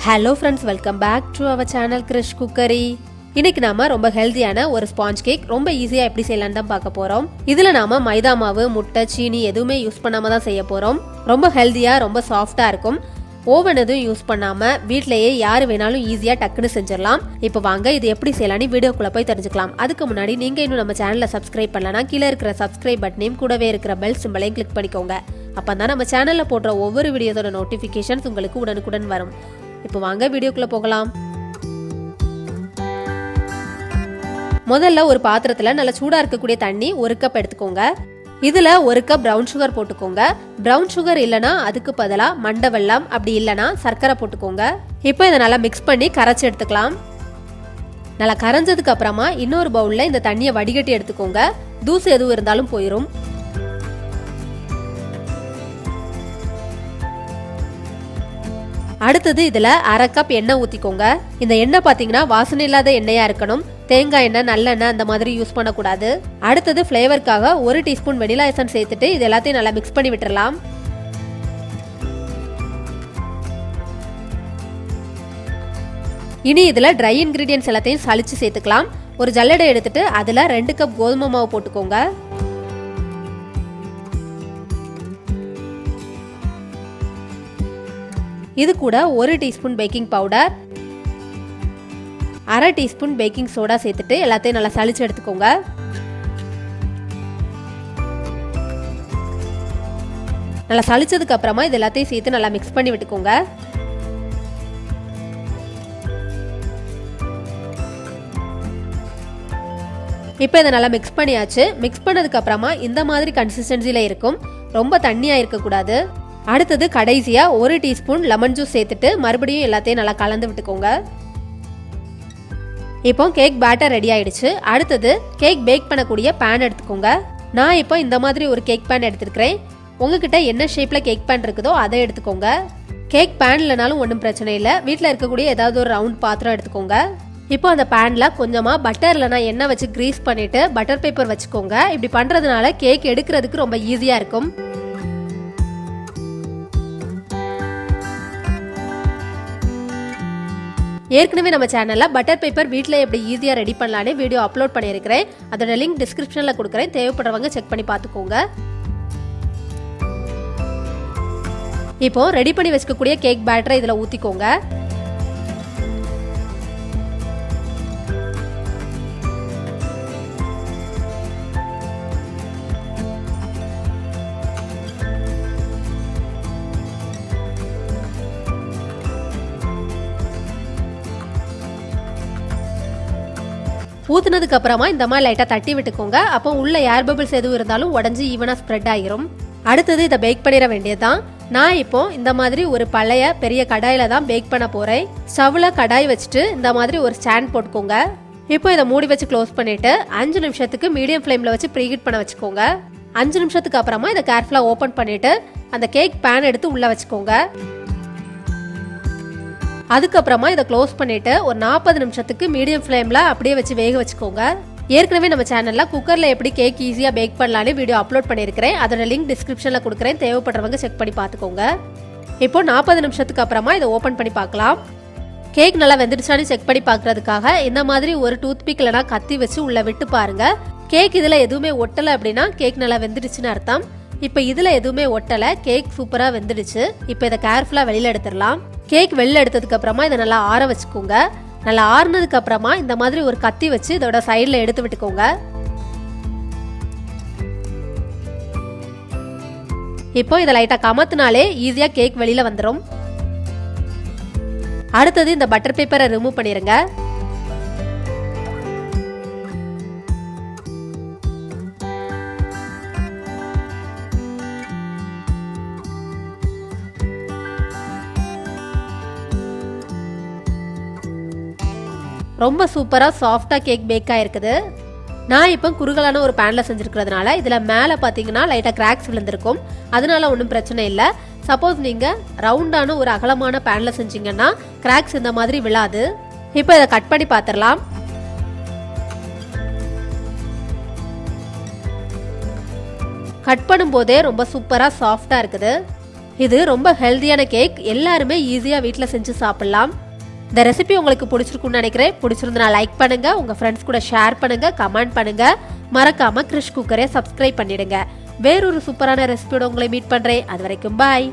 Hello friends, welcome back to our channel Krish cookery. இன்னைக்கு நாம ரொம்ப ஹெல்தியான ஒரு ஸ்பாஞ்ச் கேக் ரொம்ப ஈஸியா எப்படி செய்யலாம்னு தான் பார்க்க போறோம். இதுல நாம மைதா மாவு, முட்டை, சீனி எதுவுமே யூஸ் பண்ணாம தான் செய்ய போறோம். ரொம்ப ஹெல்தியா, ரொம்ப சாஃப்டா இருக்கும். ஓவன் எதுவும் யூஸ் பண்ணாம வீட்லயே யாரு வேணாலும் ஈஸியா டக்குன்னு செஞ்சிடலாம். இப்போ வாங்க இது எப்படி செய்யலாம்னு வீடியோக்குள்ள போய் தெரிஞ்சுக்கலாம். அதுக்கு முன்னாடி நீங்க இன்னும் நம்ம சேனலை சப்ஸ்கிரைப் பண்ணலனா கீழே இருக்கிற சப்ஸ்கிரைப் பட்டனையும் கூடவே இருக்கிற பெல் சிம்பலையும் கிளிக் பண்ணிக்கோங்க. அப்பதான் நம்ம சேனல்ல போடுற ஒவ்வொரு வீடியோஸோட நோட்டிபிகேஷன்ஸ் உங்களுக்கு உடனுக்குடன் வரும். இப்போ வாங்க வீடியோக்குள்ள போகலாம். முதல்ல ஒரு பாத்திரத்துல நல்ல சூடா இருக்கக்கூடிய தண்ணி 1 கப் எடுத்துக்கோங்க. இதுல 1 கப் பிரவுன் சுகர் போட்டுக்கோங்க. பிரவுன் சுகர் இல்லனா அதுக்கு பதிலா மண்டை வெல்லம், அப்படி இல்லனா சர்க்கரை போட்டுக்கோங்க. இப்போ இதை நல்லா மிக்ஸ் பண்ணி கரைச்சி எடுத்துக்கலாம். நல்லா கரைஞ்சதுக்கு அப்புறமா இன்னொரு பவுல்ல இந்த தண்ணியை வடிகட்டி எடுத்துக்கோங்க. தூசு எதுவும் இருந்தாலும் போயிடும். அடுத்தது இதுல 1/2 கப் எண்ணெய் ஊத்திக்கோங்க. இந்த எண்ணெய் பாத்தீங்கன்னா வாசனை இல்லாத எண்ணெயா இருக்கணும். தேங்காய் எண்ணெய், நல்லெண்ணெய் அந்த மாதிரி யூஸ் பண்ணக்கூடாது. அடுத்தது ஃபிளேவருக்காக 1 டீஸ்பூன் வெனிலா எசன்ஸ் சேர்த்துட்டு இது எல்லாத்தையும் நல்லா மிக்ஸ் பண்ணி விட்டுறலாம். இனி இதுல ட்ரை இன்கிரீடியன்ஸ் எல்லாத்தையும் சலிச்சு சேர்த்துக்கலாம். ஒரு ஜல்லடை எடுத்துட்டு அதுல 2 கப் கோதுமை மாவு போட்டுக்கோங்க. இது கூட 1 teaspoon baking powder, 1/2 teaspoon baking soda சேர்த்துட்டு எல்லாத்தையும் நல்லா சலிச்சு எடுத்துக்கோங்க. நல்லா சலிச்சதுக்கு அப்புறமா இது எல்லாத்தையும் சேர்த்து நல்லா மிக்ஸ் பண்ணி விட்டுக்கோங்க. இப்போ இதை நல்லா மிக்ஸ் பண்ணியாச்சு. மிக்ஸ் பண்ணதுக்கு அப்புறமா இந்த மாதிரி கன்சிஸ்டன்சில இருக்கும். ரொம்ப தண்ணியா இருக்கக்கூடாது. அடுத்தது கடைசியா 1 டீஸ்பூன் லெமன் ஜூஸ் சேர்த்துட்டு மறுபடியும் எல்லாத்தையும் நல்லா கலந்து விட்டுக்கோங்க. இப்போ கேக் பேட்டர் ரெடி ஆயிடுச்சு. அடுத்தது கேக் பேக் பண்ணக்கூடிய பேன் எடுத்துக்கோங்க. நான் இப்போ இந்த மாதிரி ஒரு கேக் பேன் எடுத்துக்கிறேன். உங்ககிட்ட என்ன ஷேப்ல கேக் பேன் இருக்குதோ அதை எடுத்துக்கோங்க. கேக் பேன் இல்லைனாலும் ஒன்றும் பிரச்சனை இல்லை. வீட்டில் இருக்கக்கூடிய ஏதாவது ஒரு ரவுண்ட் பாத்திரம் எடுத்துக்கோங்க. இப்போ அந்த பேன்ல கொஞ்சமா பட்டர் இல்லைனா எண்ணெய் வச்சு கிரீஸ் பண்ணிட்டு பட்டர் பேப்பர் வச்சுக்கோங்க. இப்படி பண்றதுனால கேக் எடுக்கிறதுக்கு ரொம்ப ஈஸியா இருக்கும். ஏற்கனவே நம்ம சேனல்ல பட்டர் பேப்பர் வீட்டில் எப்படி ஈஸியா ரெடி பண்ணலான்னு வீடியோ அப்லோட் பண்ணியிருக்கிறேன். அதோட லிங்க் டிஸ்கிரிப்ஷன்ல கொடுக்குறேன். தேவைப்படுறவங்க செக் பண்ணி பார்த்துக்கோங்க. இப்போ ரெடி பண்ணி வச்சுக்கக்கூடிய கேக் பேட்டரை இதுல ஊத்திக்கோங்க. ஊத்துனதுக்கு அப்புறமா இந்த மாதிரி லைட்டா தட்டி விட்டுக்கோங்க. அப்போ உள்ள ஏர் பபிள்ஸ் எதுவும் இருந்தாலும் உடஞ்சி ஈவனா ஸ்ப்ரெட் ஆகிரும். அடுத்தது இதை பேக் பண்ணிட வேண்டியதுதான். நான் இப்போ இந்த மாதிரி ஒரு பழைய பெரிய கடாயில தான் பேக் பண்ண போறேன். ஸ்டவ்ல கடாய் வச்சுட்டு இந்த மாதிரி ஒரு ஸ்டாண்ட் போட்டுக்கோங்க. இப்போ இதை மூடி வச்சு க்ளோஸ் பண்ணிட்டு 5 நிமிஷத்துக்கு மீடியம் ஃப்ளேம்ல வச்சு ப்ரீஹீட் பண்ண வச்சுக்கோங்க. 5 நிமிஷத்துக்கு அப்புறமா இதை கேர்ஃபுல்லா ஓபன் பண்ணிட்டு அந்த கேக் பேன் எடுத்து உள்ள வச்சுக்கோங்க. அதுக்கப்புறமா இதை க்ளோஸ் பண்ணிட்டு ஒரு 40 நிமிஷத்துக்கு மீடியம் ஃப்ளேம்ல அப்படியே வச்சு வேக வச்சுக்கோங்க. ஏற்கனவே நம்ம சேனல்ல குக்கர்ல எப்படி கேக் ஈஸியா பேக் பண்ணலான்னு வீடியோ அப்லோட் பண்ணியிருக்கிறேன். அதோட லிங்க் டிஸ்கிரிப்ஷன்ல கொடுக்குறேன். தேவைப்படுறவங்க செக் பண்ணி பார்த்துக்கோங்க. இப்போ 40 நிமிஷத்துக்கு அப்புறமா இதை ஓபன் பண்ணி பார்க்கலாம். கேக் நல்லா வெந்துடுச்சான்னு செக் பண்ணி பார்க்கறதுக்காக இந்த மாதிரி ஒரு டூத் பிக் இல்லைனா கத்தி வச்சு உள்ள விட்டு பாருங்க. கேக் இதுல எதுவுமே ஒட்டலை அப்படின்னா கேக் நல்லா வெந்துடுச்சுன்னு அர்த்தம். இப்போ இதுல எதுவுமே ஒட்டலை, கேக் சூப்பரா வெந்துடுச்சு. இப்போ இதை கேர்ஃபுல்லா வெளியில எடுத்துடலாம். கேக் வெளில எடுத்ததுக்கு அப்புறமா இதை நல்லா ஆற வச்சுக்கோங்க. நல்லா ஆறுனதுக்கு அப்புறமா இந்த மாதிரி ஒரு கத்தி வச்சு இதோட சைடுல எடுத்து விட்டுக்கோங்க. இப்போ இதை லைட்டா கமத்துனாலே ஈஸியா கேக் வெளியில வந்துடும். அடுத்தது இந்த பட்டர் பேப்பரை ரிமூவ் பண்ணிருங்க. ரொம்ப சூப்பரா சாஃப்டா கேக் பேக் ஆயிருக்குது. நான் இப்போ குறுகலான ஒரு பேன்ல செஞ்சிருக்கிறதுனால இதுல மேல பாத்தீங்கன்னா லைட்டா கிராக்ஸ் விழுந்திருக்கும். அதனால ஒன்றும் பிரச்சனை இல்லை. சப்போஸ் நீங்க ரவுண்டான ஒரு அகலமான பேன்ல செஞ்சீங்கன்னா கிராக்ஸ் இந்த மாதிரி விழாது. இப்போ இதை கட் பண்ணி பார்த்துடலாம். கட் பண்ணும்போதே ரொம்ப சூப்பரா சாஃப்டா இருக்குது. இது ரொம்ப ஹெல்தியான கேக், எல்லாருமே ஈஸியாக வீட்டில் செஞ்சு சாப்பிடலாம். இந்த ரெசிபி உங்களுக்கு பிடிச்சிருக்குன்னு நினைக்கிறேன். பிடிச்சிருந்தா லைக் பண்ணுங்க, உங்க ஃப்ரெண்ட்ஸ் கூட ஷேர் பண்ணுங்க, கமெண்ட் பண்ணுங்க. மறக்காம கிறிஷ் குக்கரை சப்ஸ்கிரைப் பண்ணிடுங்க. வேறொரு சூப்பரான ரெசிபியோட உங்களை மீட் பண்றேன். அது வரைக்கும் பாய்.